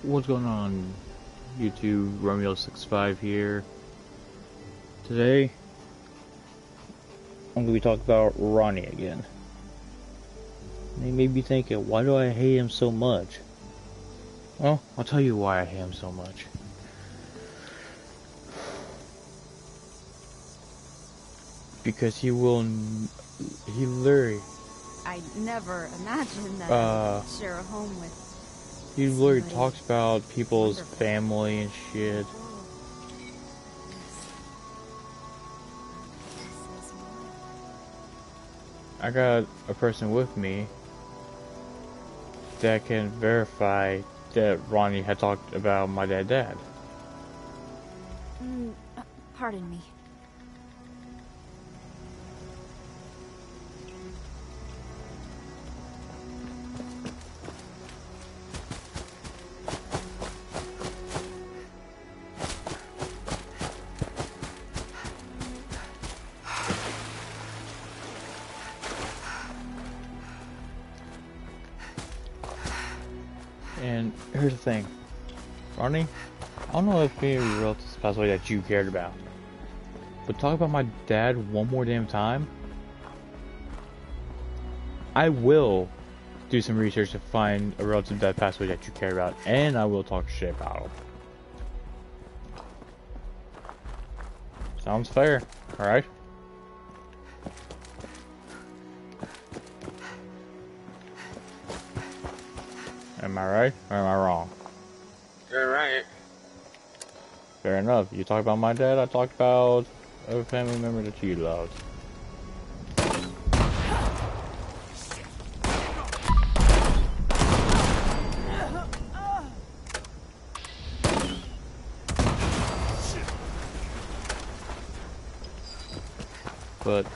What's going on, YouTube? Romeo65 here. Today, I'm going to be talking about Ronnie again. And you may be thinking, why do I hate him so much? Well, I'll tell you why I hate him so much. Because he literally... I never imagined that I would share a home with... He literally talks about people's family and shit. I got a person with me that can verify that Ronnie had talked about my dad. Pardon me. And here's the thing, Ronnie, I don't know if any relatives passed away that you cared about, but talk about my dad one more damn time, I will do some research to find a relative that passed away that you care about, and I will talk shit about him. Sounds fair, alright? Am I right or am I wrong? You're right. Fair enough. You talk about my dad, I talked about a family member that you loved. But,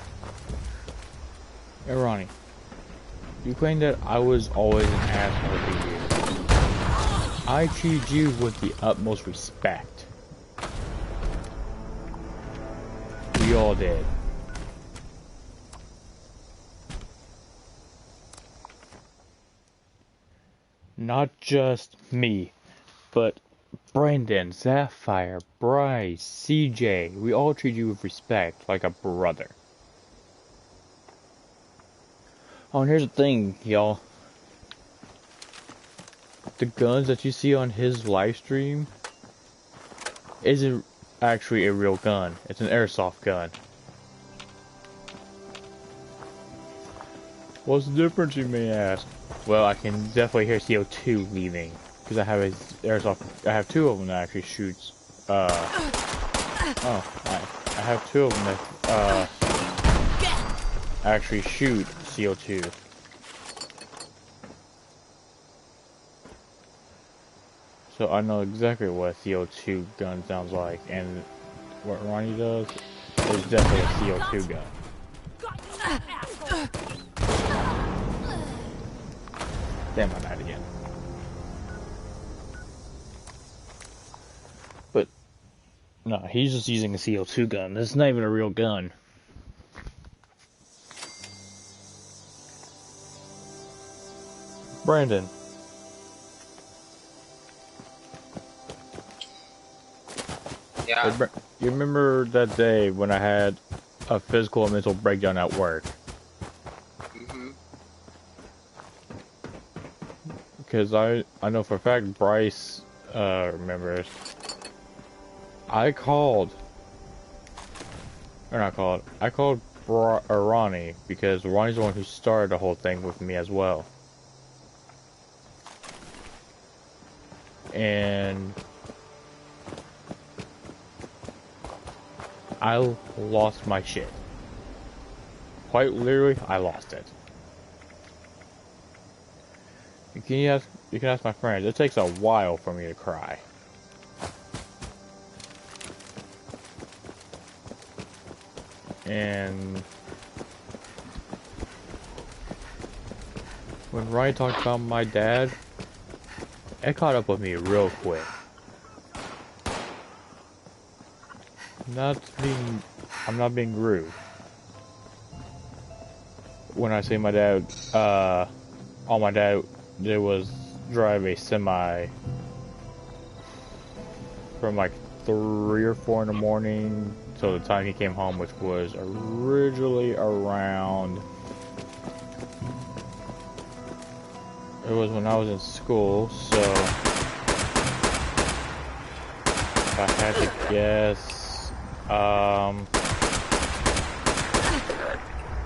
hey Ronnie, you claim that I was always an asshole to you. I treat you with the utmost respect. We all did. Not just me, but Brandon, Sapphire, Bryce, CJ, we all treat you with respect, like a brother. Oh, and here's the thing, y'all. The guns that you see on his live stream isn't actually a real gun. It's an airsoft gun. What's the difference, you may ask? Well, I can definitely hear CO2 leaving because I have a airsoft. I have two of them that actually shoots. I have two of them that actually shoot CO2. So I know exactly what a CO2 gun sounds like, and what Ronnie does is definitely a CO2 gun. Damn, I died again. But, no, he's just using a CO2 gun. This is not even a real gun. Brandon. Yeah. You remember that day when I had a physical and mental breakdown at work? Mm-hmm. Because I know for a fact Bryce remembers. I called Ronnie because Ronnie's the one who started the whole thing with me as well. And I lost my shit. Quite literally, I lost it. You can ask my friends. It takes a while for me to cry. And when Ryan talked about my dad, it caught up with me real quick. I'm not being rude. when I say my dad, all my dad did was drive a semi from like 3 or 4 in the morning till the time he came home, which was originally around. It was when I was in school, so if I had to guess,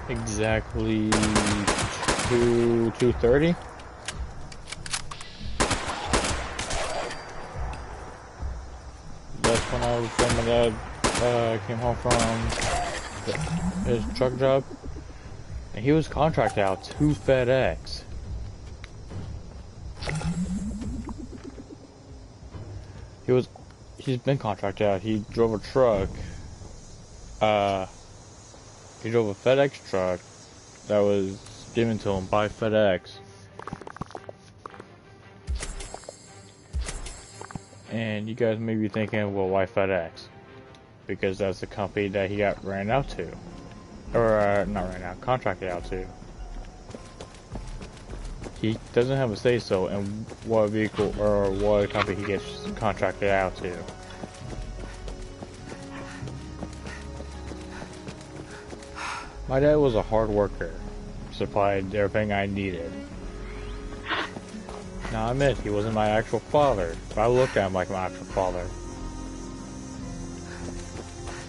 exactly 2:30. That's when my dad came home from his truck job, and he was contracted out to FedEx. He's been contracted out. He drove a truck. He drove a FedEx truck that was given to him by FedEx. And you guys may be thinking, well, why FedEx? Because that's the company that he got ran out to. Or, not ran out, contracted out to. He doesn't have a say-so in what vehicle or what company he gets contracted out to. My dad was a hard worker, supplied everything I needed. Now I admit, he wasn't my actual father, but I looked at him like my actual father.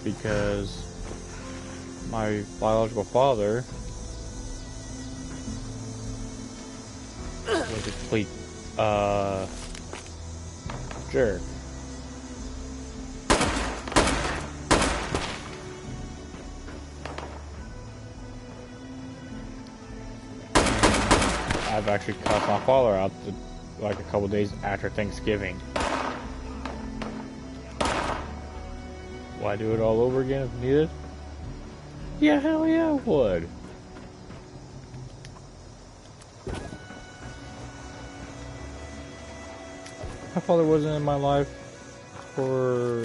Because my biological father was a complete, jerk. I've actually cussed my father out like a couple days after Thanksgiving. Will I do it all over again if needed? Yeah, hell yeah, I would. My father wasn't in my life for,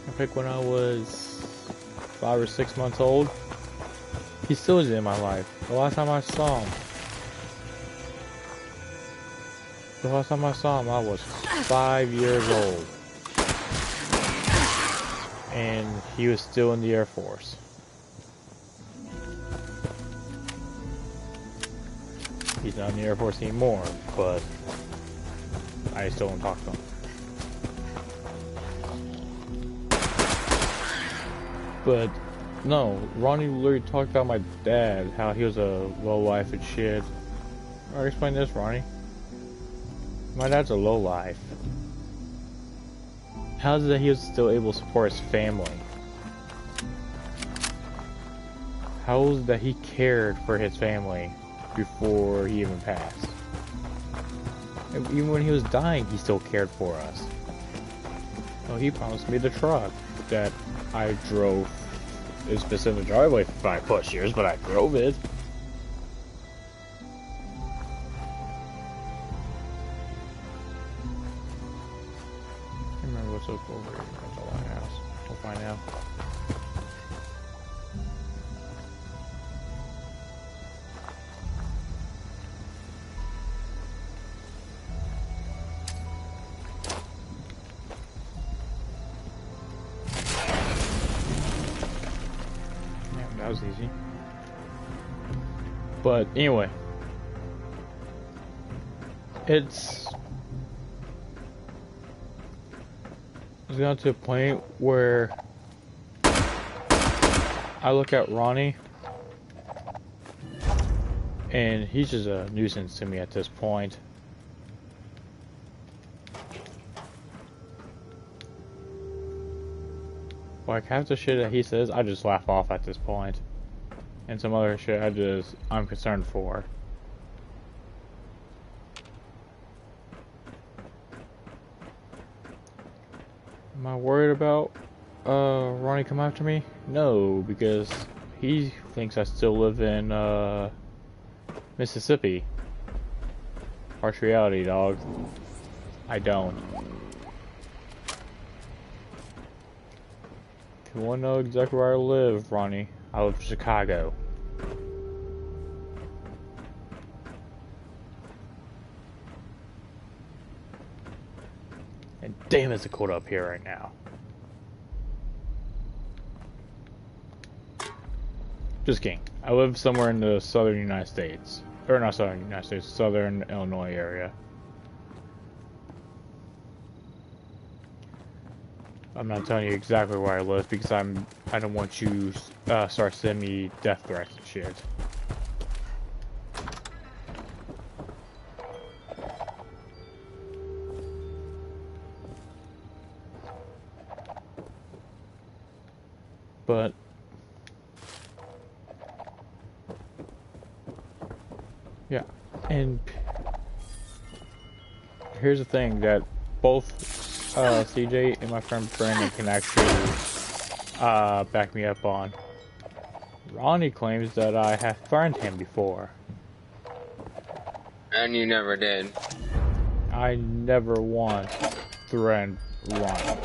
I think, when I was 5 or 6 months old. He still is in my life. The last time I saw him, I was 5 years old. And he was still in the Air Force. He's not in the Air Force anymore, but I still don't talk to him. But no, Ronnie literally talked about my dad, how he was a lowlife and shit. Alright, explain this, Ronnie. My dad's a lowlife. How is it that he was still able to support his family? How is it that he cared for his family before he even passed? And even when he was dying, he still cared for us. Oh, he promised me the truck that I drove. It's been in the driveway for 5+ years, but I drove it. I can't remember what's up over here at the lighthouse. We'll find out. That was easy. But anyway, it's gotten to a point where I look at Ronnie and he's just a nuisance to me at this point. Like, half the shit that he says, I just laugh off at this point. And some other shit I'm concerned for. Am I worried about Ronnie come after me? No, because he thinks I still live in Mississippi. Harsh reality, dog. I don't. If you want to know exactly where I live, Ronnie, I live in Chicago. And damn, it's cold up here right now. Just kidding. I live somewhere in the southern United States. Or not southern United States, southern Illinois area. I'm not telling you exactly where I live because I don't want you start sending me death threats and shit. But yeah, and here's the thing that both CJ and my friend Brandon can actually back me up on. Ronnie claims that I have threatened him before. And you never did. I never once threatened Ronnie.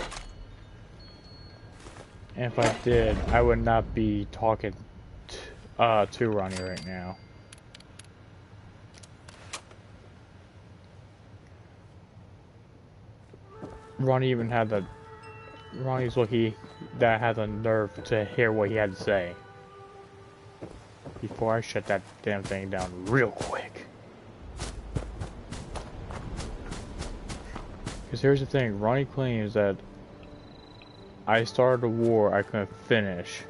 And if I did, I would not be talking to Ronnie right now. Ronnie even had the... Ronnie's lucky that I had the nerve to hear what he had to say. Before I shut that damn thing down real quick. Because here's the thing, Ronnie claims that I started a war I couldn't finish.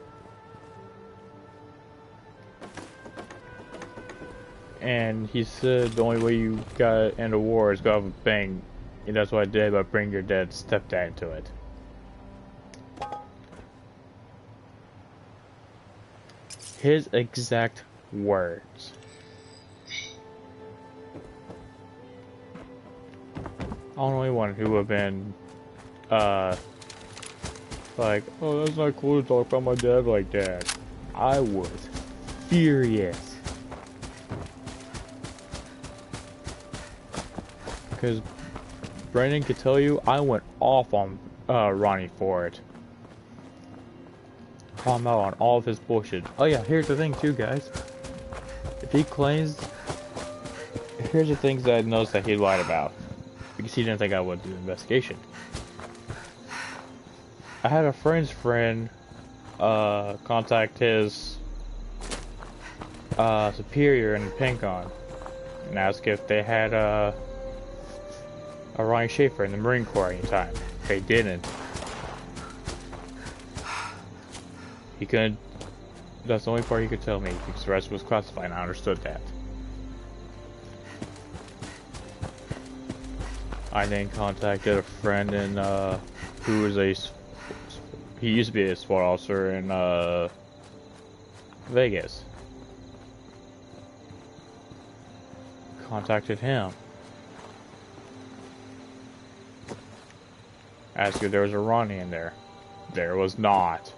And he said the only way you gotta end a war is go have a bang. And that's what I did, but bring your dead stepdad into it. His exact words. I'm the only one who would have been, like, oh, that's not cool to talk about my dad like that. I was furious. Because Brandon could tell you, I went off on Ronnie for it. Call him out on all of his bullshit. Oh yeah, here's the thing too, guys. If he claims... Here's the things that I noticed that he lied about. Because he didn't think I would do the investigation. I had a friend's friend contact his superior in the Pentagon and ask if they had a Ronnie Schaefer in the Marine Corps at any time. They didn't. He couldn't. That's the only part he could tell me because the rest was classified and I understood that. I then contacted a friend in who was he used to be a SWAT officer in Vegas. Contacted him. Asked if there was a Ronnie in there. There was not.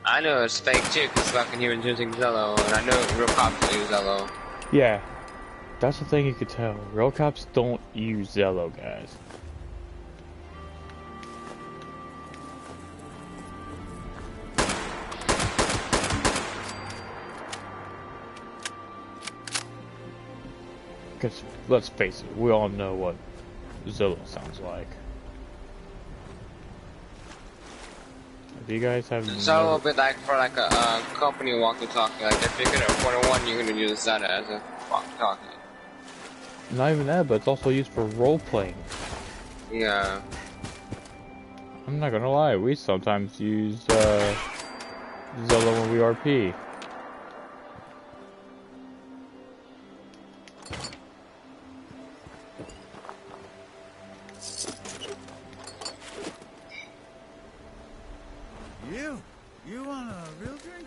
I know it's fake too, because fucking he was using Zello, and I know real cops use Zello. Yeah, that's the thing you could tell. Real cops don't use Zello, guys. Because, let's face it, we all know what Zello sounds like. If you guys have It's a little bit like for like a company walkie-talkie. Like if you're gonna order one, you're gonna use that as a walkie-talkie. Not even that, but it's also used for role-playing. Yeah. I'm not gonna lie, we sometimes use Zello when we RP. You want a real drink?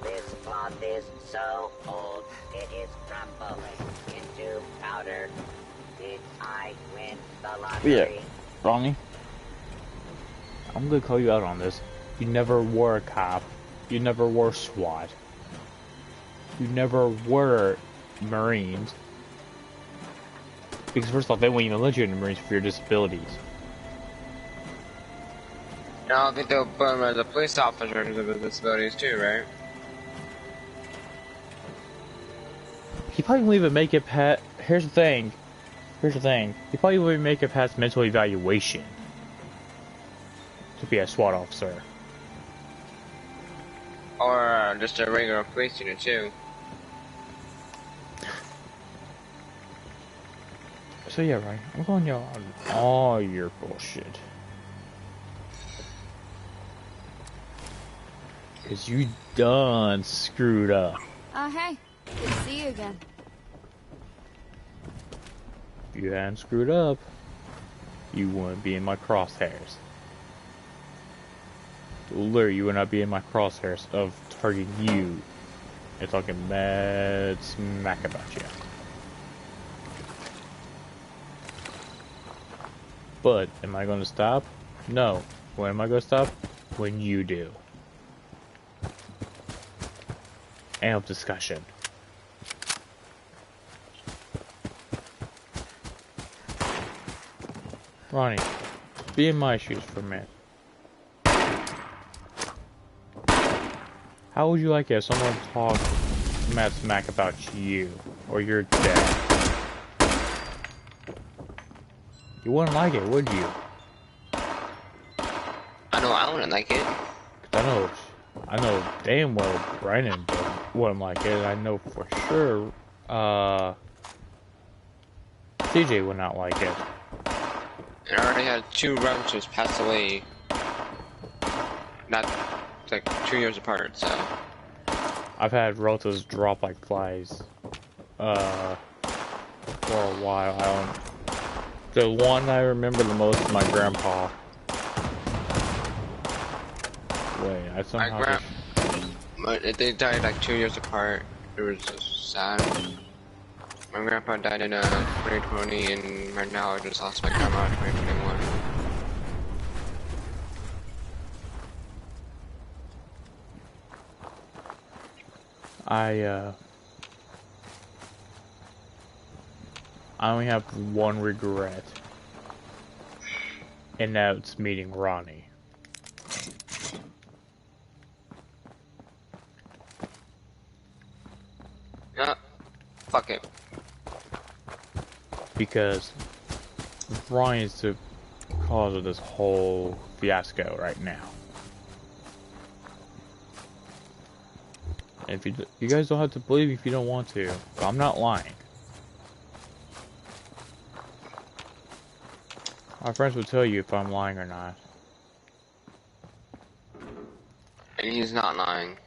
This cloth is so old, it is crumbling into powder. Did I win the lottery? Yeah, Ronnie, I'm gonna call you out on this. You never were a cop. You never were SWAT. You never were Marines. Because first off, they won't even let you in the Marines for your disabilities. I don't think they'll put him as a police officer because of his disabilities too, right? He probably won't even make it past. Here's the thing. He probably won't even make it past mental evaluation to be a SWAT officer. Or just a regular police unit too. So yeah, right. I'm calling y'all on all your bullshit. Cause you done screwed up. Hey. Good to see you again. If you hadn't screwed up, you wouldn't be in my crosshairs. Literally, you would not be in my crosshairs of targeting you and talking mad smack about you. But, am I going to stop? No. When am I going to stop? When you do. End of discussion. Ronnie, be in my shoes for a minute. How would you like it if someone talked mad smack about you or your dad? You wouldn't like it, would you? I know I wouldn't like it. 'Cause I know damn well Brandon wouldn't like it. I know for sure, CJ would not like it. And I already had 2 relatives pass away. Not like 2 years apart, so. I've had relatives drop like flies, for a while. The one I remember the most is my grandpa. Wait, I somehow they died like 2 years apart. It was just sad. My grandpa died in 2020, and right now I just lost my grandma in 2021. I only have one regret, and that's meeting Ronnie. Yeah, fuck it. Because Ronnie's the cause of this whole fiasco right now. And if you guys don't have to believe if you don't want to, but I'm not lying. My friends will tell you if I'm lying or not. And he's not lying.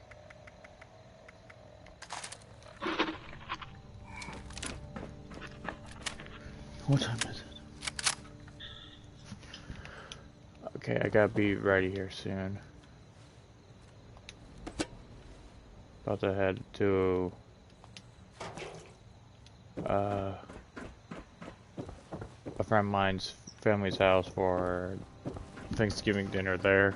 What time is it? Okay, I gotta be ready here soon. About to head to a friend of mine's family's house for Thanksgiving dinner there.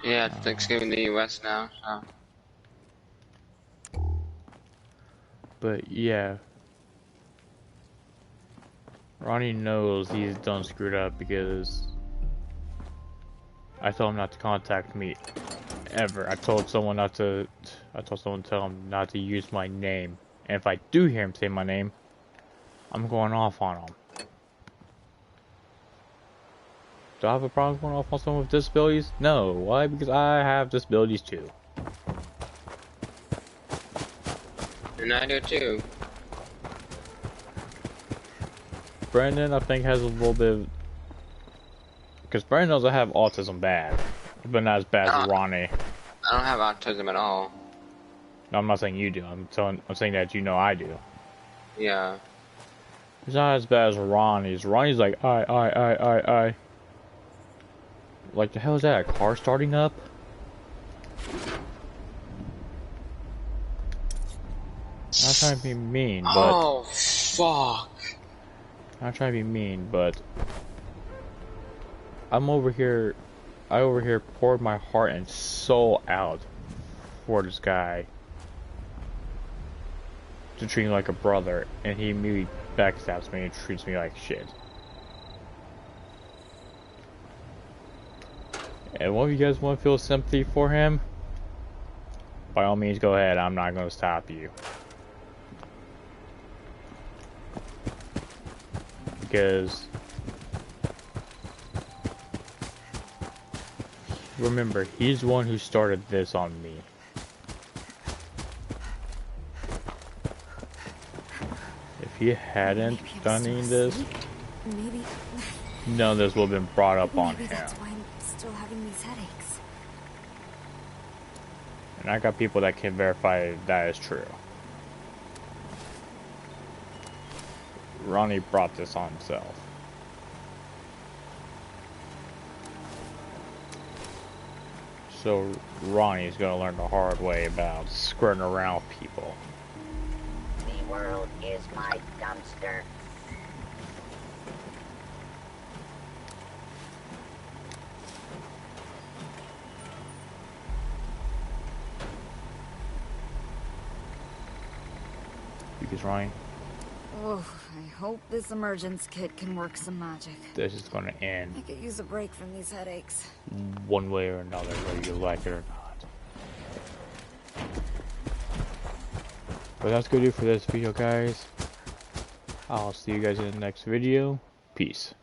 Yeah, it's Thanksgiving in the US now, so. But yeah, Ronnie knows he's done screwed up because I told him not to contact me ever. I told someone to tell him not to use my name. And if I do hear him say my name, I'm going off on him. Do I have a problem going off on someone with disabilities? No. Why? Because I have disabilities too. And I do too. Brandon, I think, has a little bit of... Because Brandon knows I have autism bad. But not as bad as Ronnie. I don't have autism at all. No, I'm not saying you do. I'm saying that you know I do. Yeah. It's not as bad as Ronnie's. Ronnie's like, I. Like, the hell is that? A car starting up? I'm not trying to be mean, but... Oh, fuck. I'm not trying to be mean, but... I over here poured my heart and soul out for this guy. to treat me like a brother, and he immediately backstabs me and treats me like shit. And one of you guys want to feel sympathy for him? By all means, go ahead. I'm not going to stop you. Because remember, he's the one who started this on me. If he hadn't done any of this, Maybe. none of this would have been brought up on Maybe him. that's why I'm still having these headaches. And I got people that can verify that is true. Ronnie brought this on himself. So Ronnie's gonna learn the hard way about skirting around people. The world is my dumpster. Because Ronnie, Oh, I hope this emergence kit can work some magic. this is gonna end I could use a break from these headaches. one way or another, whether you like it or not. But that's gonna do for this video, guys. I'll see you guys in the next video. Peace.